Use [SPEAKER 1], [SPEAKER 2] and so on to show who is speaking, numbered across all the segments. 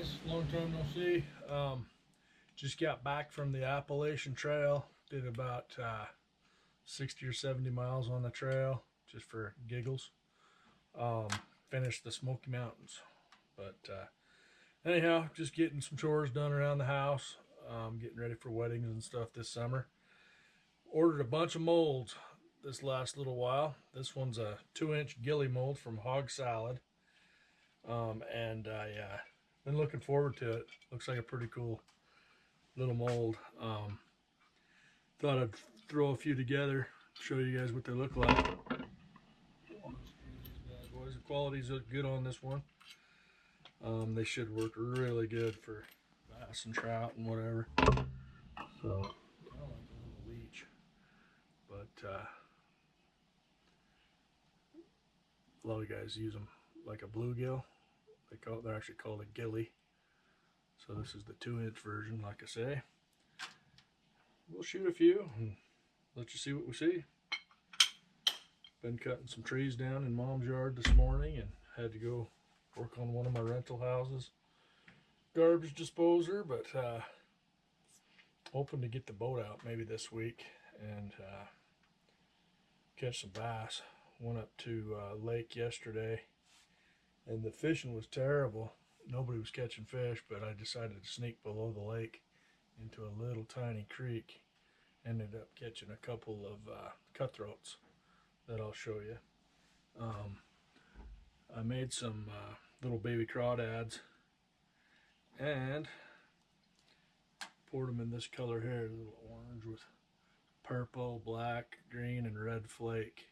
[SPEAKER 1] guys, long time no see. Just got back from the Appalachian Trail. Did about 60 or 70 miles on the trail just for giggles. Um, Finished the Smoky Mountains. But anyhow, just getting some chores done around the house. Getting ready for weddings and stuff this summer. Ordered a bunch of molds this last little while. This one's a 2-inch Gilley mold from Hog Salad. And I been looking forward to it. Looks like a pretty cool little mold. Thought I'd throw a few together, show you guys what they look like. Boys, the qualities look good on this one. They should work really good for bass and trout and whatever. So, kind of like a little leech, but a lot of guys use them like a bluegill. They're actually called a Gilley. So this is the 2-inch version, like I say. We'll shoot a few and let you see what we see. Been cutting some trees down in Mom's yard this morning and had to go work on one of my rental houses. Garbage disposer, but hoping to get the boat out maybe this week and catch some bass. Went up to lake yesterday and the fishing was terrible. Nobody was catching fish, but I decided to sneak below the lake into a little tiny creek. Ended up catching a couple of cutthroats that I'll show you. I made some little baby crawdads and poured them in this color here, a little orange with purple, black, green, and red flake.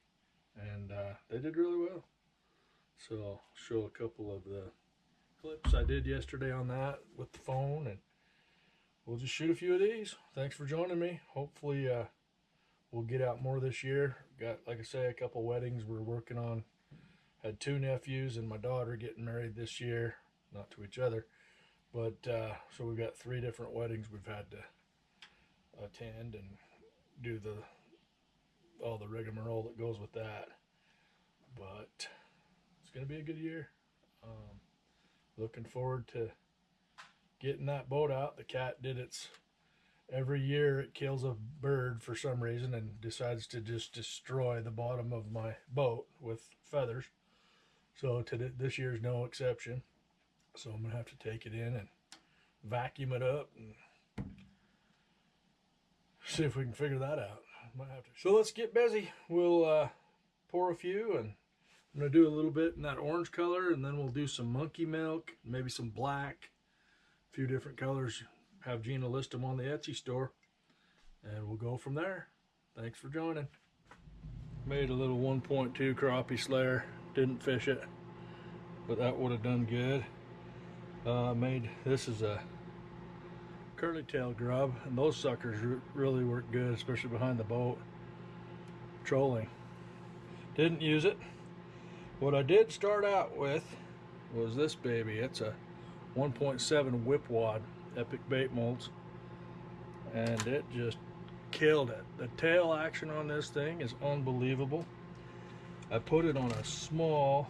[SPEAKER 1] And they did really well. So I'll show a couple of the clips I did yesterday on that with the phone, and we'll just shoot a few of these. Thanks for joining me. Hopefully we'll get out more this year. Got, like I say, a couple weddings we're working on. Had 2 nephews and my daughter getting married this year, not to each other, but so we've got 3 different weddings we've had to attend and do all the rigmarole that goes with that. But it's gonna be a good year. Looking forward to getting that boat out. The cat did its every year. It kills a bird for some reason and decides to just destroy the bottom of my boat with feathers. So this year's no exception. So I'm gonna have to take it in and vacuum it up and see if we can figure that out. Might have to. So let's get busy. We'll pour a few, and I'm gonna do a little bit in that orange color, and then we'll do some monkey milk, maybe some black, a few different colors. Have Gina list them on the Etsy store, and we'll go from there. Thanks for joining. Made a little 1.2 crappie slayer. Didn't fish it, but that would have done good. This is a curly tail grub, and those suckers really work good, especially behind the boat trolling. Didn't use it. What I did start out with was this baby. It's a 1.7 whip wad epic bait molds, and it just killed it. The tail action on this thing is unbelievable. I put it on a small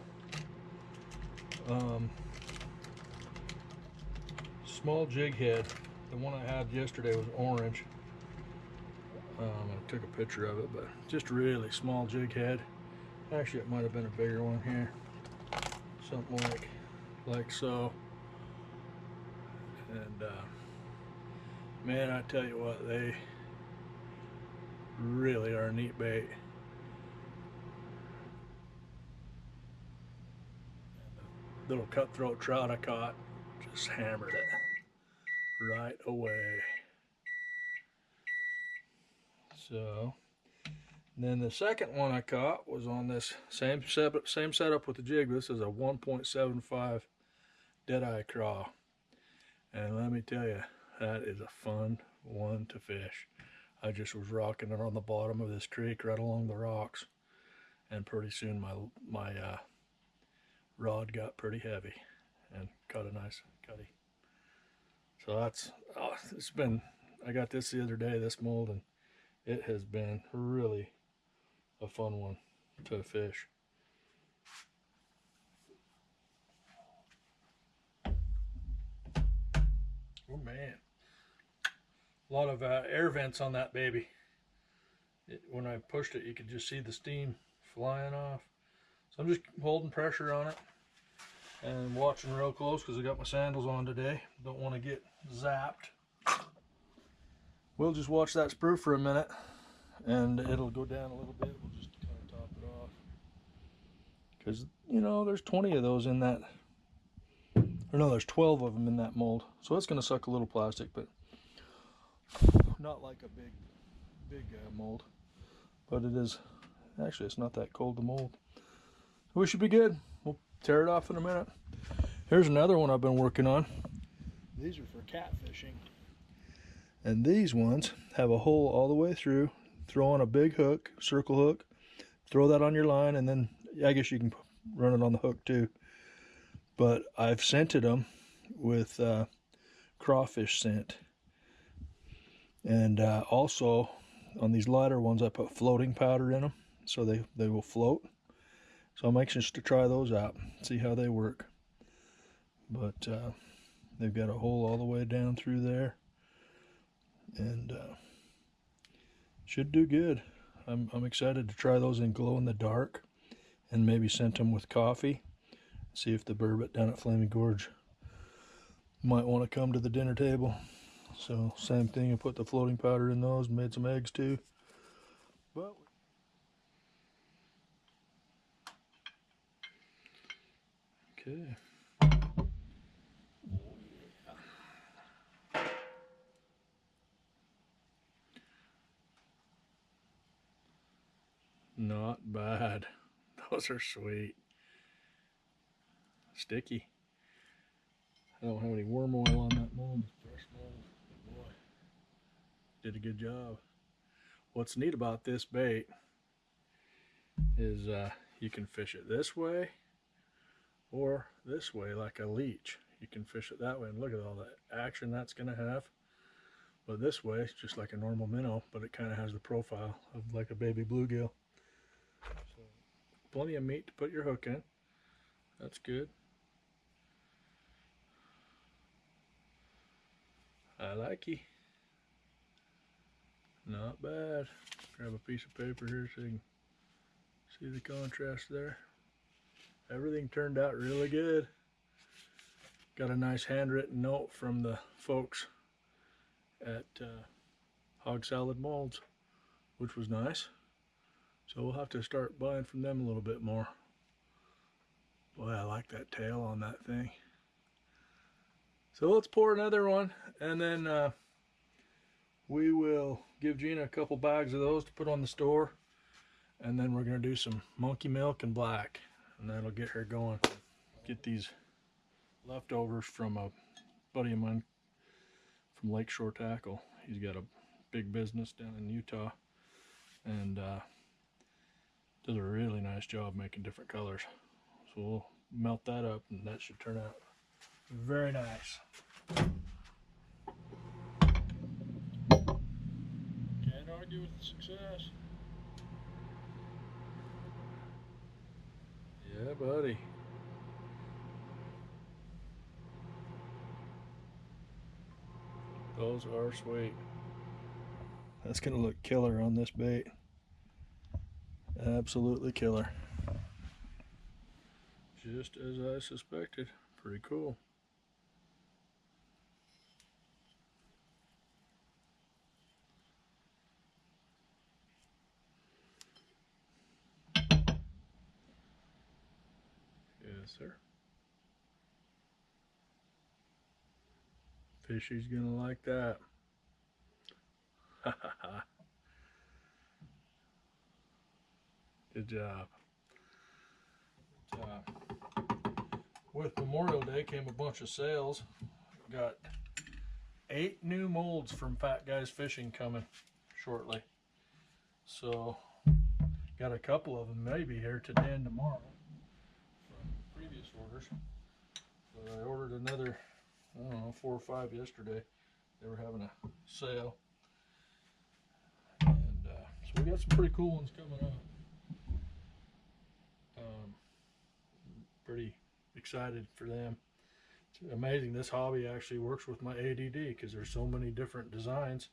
[SPEAKER 1] jig head. The one I had yesterday was orange. I took a picture of it, but just a really small jig head. Actually, it might have been a bigger one here. Something like so. And man, I tell you what, they really are a neat bait. Little cutthroat trout I caught, just hammered it right away. So, and then the second one I caught was on this same setup with the jig. This is a 1.75 deadeye craw, and let me tell you, that is a fun one to fish. I just was rocking it on the bottom of this creek right along the rocks, and pretty soon my rod got pretty heavy and caught a nice cutty. So I got this the other day, this mold, and it has been really a fun one to fish. Oh man, a lot of air vents on that baby. When I pushed it, you could just see the steam flying off. So I'm just holding pressure on it and watching real close because I got my sandals on today. Don't want to get zapped. We'll just watch that sprue for a minute and it'll go down a little bit. We'll just kind of top it off. Because, you know, there's 20 of those in that. Or no, there's 12 of them in that mold. So it's going to suck a little plastic, but not like a big mold. But it is, actually it's not that cold to mold. We should be good. We'll tear it off in a minute. Here's another one I've been working on. These are for catfishing. And these ones have a hole all the way through. Throw on a big hook, circle hook. Throw that on your line, and then I guess you can run it on the hook too. But I've scented them with crawfish scent. And also on these lighter ones I put floating powder in them so they will float. So I'm anxious to try those out, see how they work. But they've got a hole all the way down through there, and should do good. I'm excited to try those in glow in the dark, and maybe scent them with coffee. See if the burbot down at Flaming Gorge might want to come to the dinner table. So same thing, I put the floating powder in those, made some eggs too. But okay. Not bad. Those are sweet. Sticky. I don't have any worm oil on that mold. Fresh mold. Boy, did a good job. What's neat about this bait is you can fish it this way or this way like a leech. You can fish it that way, and look at all that action that's going to have. But this way, it's just like a normal minnow, but it kind of has the profile of like a baby bluegill. So, plenty of meat to put your hook in. That's good. I like you. Not bad. Grab a piece of paper here so you can see the contrast there. Everything turned out really good. Got a nice handwritten note from the folks at Hog Salad Molds, which was nice. So we'll have to start buying from them a little bit more. Boy, I like that tail on that thing. So let's pour another one, and then we will give Gina a couple bags of those to put on the store, and then we're going to do some monkey milk and black, and that'll get her going. Get these leftovers from a buddy of mine from Lakeshore Tackle. He's got a big business down in Utah, and does a really nice job making different colors. So we'll melt that up, and that should turn out very nice. Can't argue with the success. Yeah, buddy. Those are sweet. That's gonna look killer on this bait. Absolutely killer. Just as I suspected. Pretty cool. Yes, sir. Fishy's gonna like that. Good job. With Memorial Day came a bunch of sales. Got 8 new molds from Fat Guys Fishing coming shortly. So got a couple of them maybe here today and tomorrow from previous orders. But I ordered another, I don't know, 4 or 5 yesterday. They were having a sale. And so we got some pretty cool ones coming up. Pretty excited for them. amazing. This hobby actually works with my ADD because there's so many different designs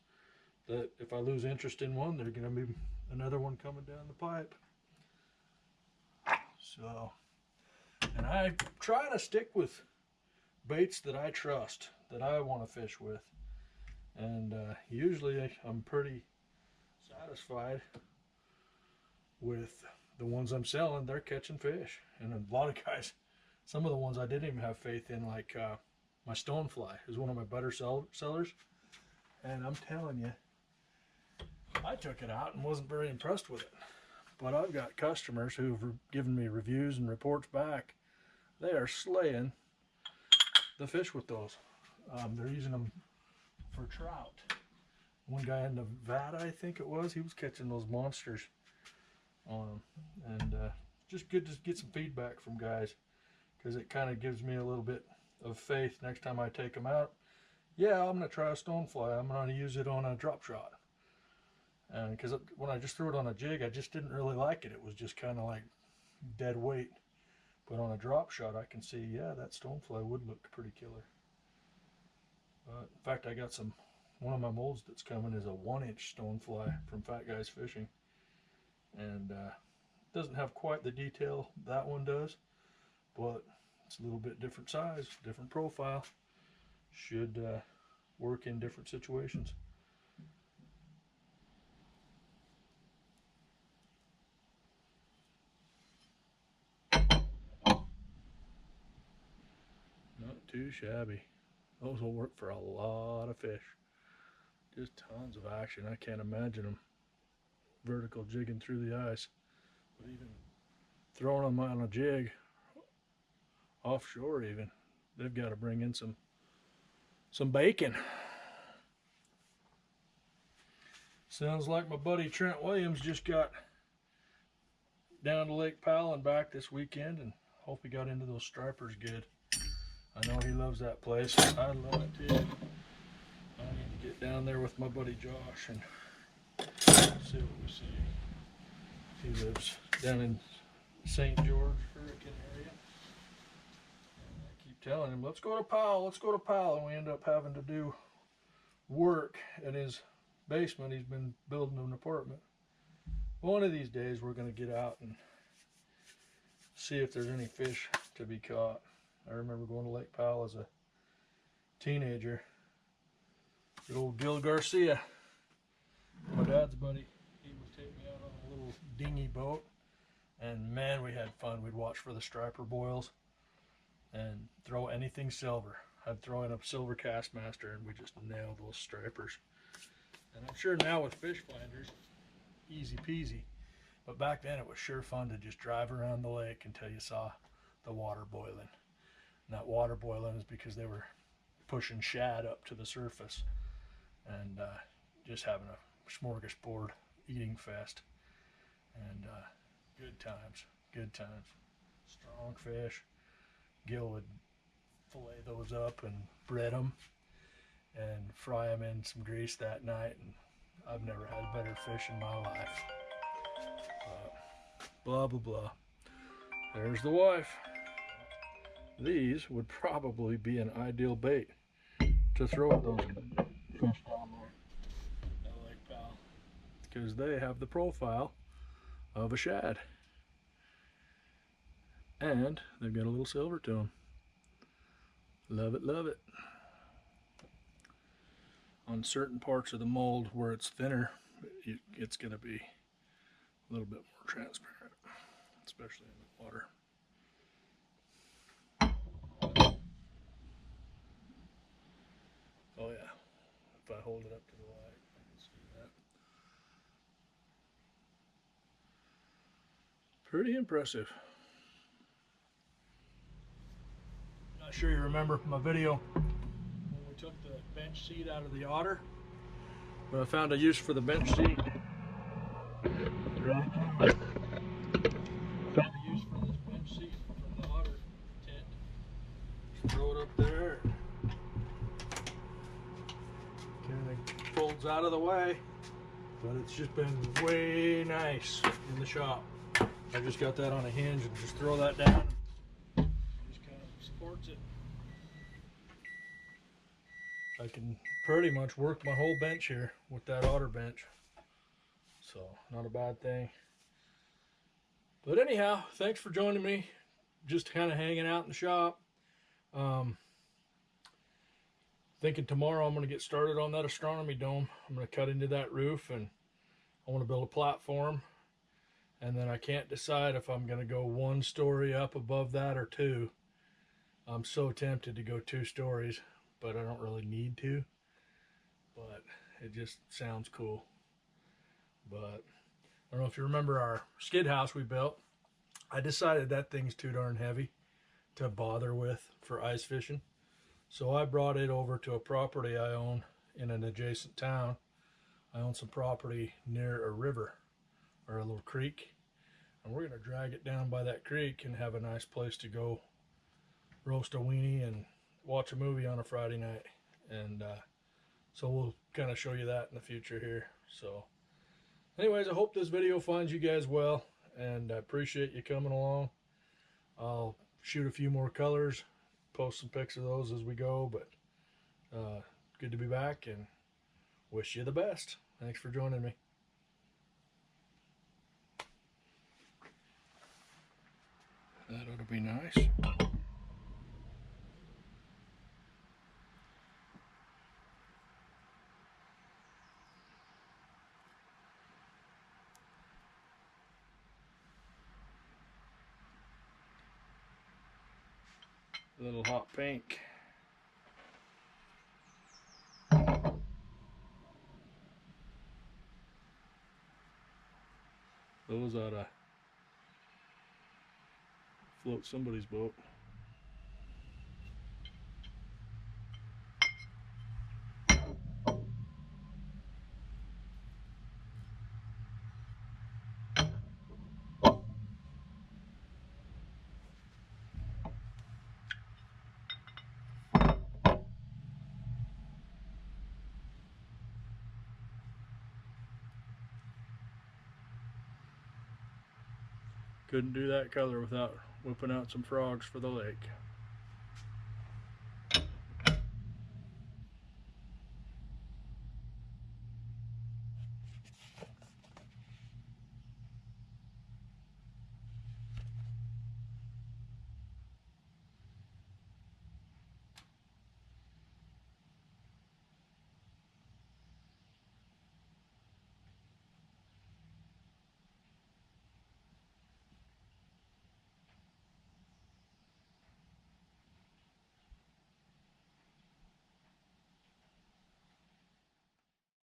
[SPEAKER 1] that if I lose interest in one, there's going to be another one coming down the pipe. So, and I try to stick with baits that I trust, that I want to fish with. And usually I'm pretty satisfied with the ones I'm selling. They're catching fish. And a lot of guys, some of the ones I didn't even have faith in, like my stonefly is one of my better sellers. And I'm telling you, I took it out and wasn't very impressed with it. But I've got customers who've given me reviews and reports back. They are slaying the fish with those. They're using them for trout. One guy in Nevada, I think it was, he was catching those monsters on them. And just good to get some feedback from guys, because it kind of gives me a little bit of faith next time I take them out. Yeah, I'm going to try a stonefly. I'm going to use it on a drop shot. And because when I just threw it on a jig, I just didn't really like it. It was just kind of like dead weight. But on a drop shot, I can see, yeah, that stonefly would look pretty killer. But in fact, I got one of my molds that's coming is a 1-inch stonefly from Fat Guys Fishing. And doesn't have quite the detail that one does, but it's a little bit different size, different profile. Should work in different situations. Not too shabby. Those will work for a lot of fish. Just tons of action. I can't imagine them vertical jigging through the ice. But even throwing them on a jig, offshore even, they've got to bring in some bacon. Sounds like my buddy Trent Williams just got down to Lake Powell and back this weekend, and hope he got into those stripers good. I know he loves that place. I love it too. I need to get down there with my buddy Josh and see what we see. He lives down in St. George, Hurricane area. And I keep telling him, let's go to Powell, let's go to Powell. And we end up having to do work at his basement. He's been building an apartment. One of these days we're going to get out and see if there's any fish to be caught. I remember going to Lake Powell as a teenager. Good old Gil Garcia, my dad's buddy, he would take me out on a little dinghy boat, and man, we had fun. We'd watch for the striper boils and throw anything silver. I'd throw in a silver Castmaster and we just nailed those stripers. And I'm sure now with fish finders, easy peasy, but back then it was sure fun to just drive around the lake until you saw the water boiling. And that water boiling is because they were pushing shad up to the surface, and just having a smorgasbord eating fest. And good times, good times. Strong fish. Gil would fillet those up and bread them and fry them in some grease that night, and I've never had better fish in my life. Blah blah blah. There's the wife. These would probably be an ideal bait to throw at those fish down there at Lake Powell, because they have the profile of a shad and they've got a little silver to them. Love it, love it. On certain parts of the mold where it's thinner, it's going to be a little bit more transparent, especially in the water. Oh yeah, if I hold it up to the light, I can see that. Pretty impressive. Not sure you remember my video when we took the bench seat out of the otter, but I found a use for the bench seat. Found a use for this bench seat from the otter tent. Just throw it up there. Kind of folds out of the way, but it's just been way nice in the shop. I just got that on a hinge and just throw that down. Just kind of supports it. I can pretty much work my whole bench here with that otter bench. So, not a bad thing. But anyhow, thanks for joining me. Just kind of hanging out in the shop. Thinking tomorrow I'm going to get started on that astronomy dome. I'm going to cut into that roof and I want to build a platform. And then I can't decide if I'm going to go 1 story up above that or 2. I'm so tempted to go 2 stories, but I don't really need to. But it just sounds cool. But I don't know if you remember our skid house we built. I decided that thing's too darn heavy to bother with for ice fishing. So I brought it over to a property I own in an adjacent town. I own some property near a river or a little creek. And we're going to drag it down by that creek and have a nice place to go roast a weenie and watch a movie on a Friday night. And so we'll kind of show you that in the future here. So anyways, I hope this video finds you guys well, and I appreciate you coming along. I'll shoot a few more colors, post some pics of those as we go, but good to be back and wish you the best. Thanks for joining me. That ought to be nice. A little hot pink. Those ought to float somebody's boat. Couldn't do that color without whipping out some frogs for the lake.